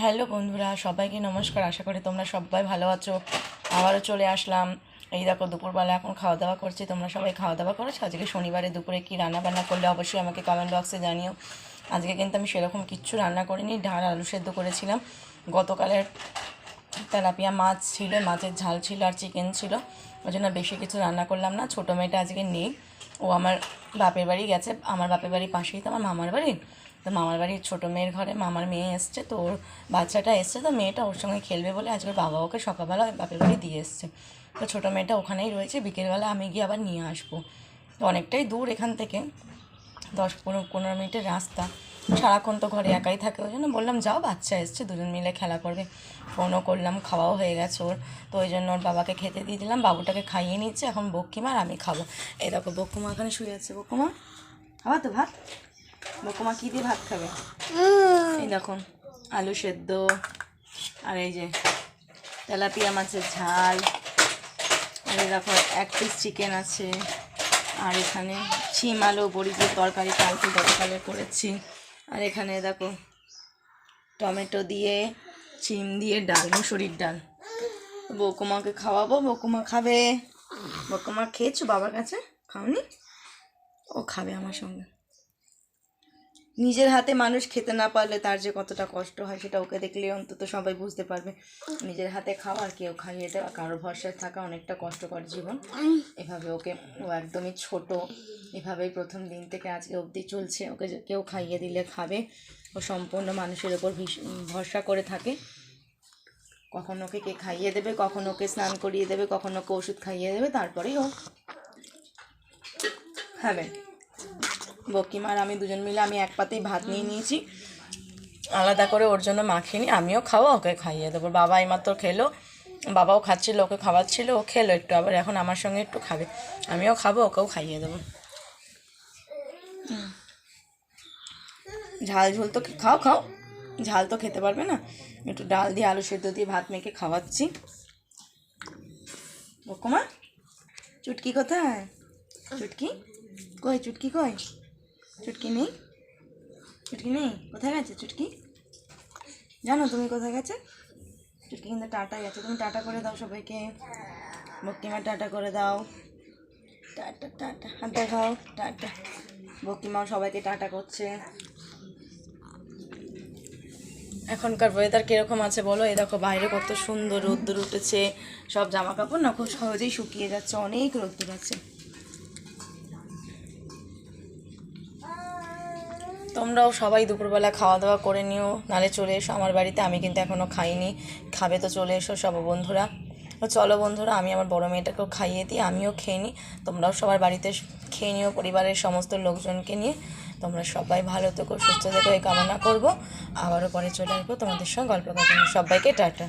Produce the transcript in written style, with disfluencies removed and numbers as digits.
Hello বন্ধুরা, সবাইকে নমস্কার। আশা করি তোমরা সবাই ভালো আছো। আবারও চলে আসলাম। এই দেখো দুপুরবেলা এখন খাওয়া দাওয়া করছি। তোমরা সবাই খাওয়া দাওয়া করেছো? আজকে শনিবারে দুপুরে কি রান্না বান্না করলে অবশ্যই আমাকে কমেন্ট বক্সে জানিও। আজকে কিন্তু আমি সেরকম কিচ্ছু রান্না করিনি, ডাল আলু সেদ্ধ করেছিলাম। গতকালের তেলাপিয়া মাছ ছিল, মাছের ঝাল ছিল আর চিকেন ছিল, ওই জন্য বেশি কিছু রান্না করলাম না। ছোটো মেয়েটা আজকে নেই, ও আমার বাপের বাড়ি গেছে। আমার বাপের বাড়ির পাশেই তো আমার মামার বাড়ি। তো মামার বাড়ির ছোটো মেয়ের ঘরে মামার মেয়ে এসছে, তো ওর বাচ্চাটা এসছে, তো মেয়েটা ওর সঙ্গে খেলবে বলে আজকে বাবা ওকে সকালবেলা বাপের বাড়ি দিয়ে এসছে। তো ছোটো মেয়েটা ওখানেই রয়েছে, বিকেলবেলা আমি গিয়ে আবার নিয়ে আসবো। তো অনেকটাই দূর এখান থেকে, 10-15 মিনিটের রাস্তা। সারাক্ষণ তো ঘরে একাই থাকে, ওই জন্য বললাম যাও, বাচ্চা এসছে, দুজন মিলে খেলা করবে। ফোনও করলাম, খাওয়াও হয়ে গেছে ওর। তো ওই জন্য ওর বাবাকে খেতে দিয়ে দিলাম, বাবুটাকে খাইয়ে নিচ্ছে। এখন বক্কিমা আর আমি খাবো। এই দেখো বক্কুমা এখানে শুয়ে আছে। বক্কুমা খাবা তো ভাত? বকুমা কী দিয়ে ভাত খাবে? এই দেখো আলু সেদ্ধ, আর এই যে তেলাপিয়া মাছের ঝাল, আর এই দেখো 1 পিস চিকেন আছে, আর এখানে শিম আলু বড়ি দিয়ে তরকারি কালকে গতকালে করেছি, আর এখানে দেখো টমেটো দিয়ে শিম দিয়ে ডাল, মুসুরির ডাল। বকুমাকে খাওয়াবো, বকুমা খাবে। বকুমা খেয়েছো বাবার কাছে? খাওনি? ও খাবে আমার সঙ্গে। নিজের হাতে মানুষ খেতে না পারলে তার যে কতটা কষ্ট হয় সেটা ওকে দেখলে অন্তত সবাই বুঝতে পারবে। নিজের হাতে খাওয়া আর কেউ খাইয়ে দেওয়া, কারো ভরসায় থাকা অনেকটা কষ্টকর জীবন। এভাবে ওকে, ও একদমই ছোট, এভাবেই প্রথম দিন থেকে আজকে অবধি চলছে। ওকে কেউ খাইয়ে দিলে খাবে। ও সম্পূর্ণ মানুষের ওপর ভরসা করে থাকে। কখন ওকে কে খাইয়ে দেবে, কখন ওকে স্নান করিয়ে দেবে, কখন ওকে ওষুধ খাইয়ে দেবে, তারপরেই ও খাবে। বকিমা আর আমি দুজন মিলে, আমি এক পাতেই ভাত নিয়ে নিয়েছি, আলাদা করে ওর জন্য মাখিনি। আমিও খাবো, ওকে খাইয়ে দেবো। বাবা এইমাত্র খেলো, বাবাও খাচ্ছিল, ওকে খাওয়াচ্ছিল, ও খেলো একটু, আবার এখন আমার সঙ্গে একটু খাবে। আমিও খাবো, ওকেও খাইয়ে দেবো। ঝাল ঝোল তো খাও খাও, ঝাল তো খেতে পারবে না। একটু ডাল দিয়ে আলু সেদ্ধ দিয়ে ভাত মেখে খাওয়াচ্ছি। বকুমা চুটকি কোথায়? চুটকি কই? চুটকি কই? চুটকি নেই, চুটকি নেই। কোথায় গেছে চুটকি? জানো তুমি কোথায় গেছে? চুটকি কিন্তু টাটা গেছে। তুমি টাটা করে দাও সবাইকে। বকিমা টাটা করে দাও। টাটা টাটা, হাত দেখাও, টাটা। বকিমাও সবাইকে টাটা করছে। এখনকার ওয়েদার কীরকম আছে বলো? এই দেখো বাইরে কত সুন্দর রোদ্দুর উঠেছে। সব জামা কাপড় না খুব সহজেই শুকিয়ে যাচ্ছে, অনেক রোদ্দুর আছে। তোমরাও সবাই দুপুরবেলা খাওয়া দাওয়া করে নিও, নালে চলে এসো আমার বাড়িতে। আমি কিন্তু এখনও খাইনি, খাবে তো চলে এসো সব বন্ধুরা। চলো বন্ধুরা, আমি আমার বড়ো মেয়েটাকেও খাইয়ে দিই, আমিও খেয়ে নিই। তোমরাও সবার বাড়িতে খেয়ে নিও, পরিবারের সমস্ত লোকজনকে নিয়ে। তোমরা সবাই ভালো থেকো, সুস্থ থেকো, এই কামনা করবো। আবারও পরে চলে আসবো তোমাদের সঙ্গে গল্প করতে। সবাইকে টাটা।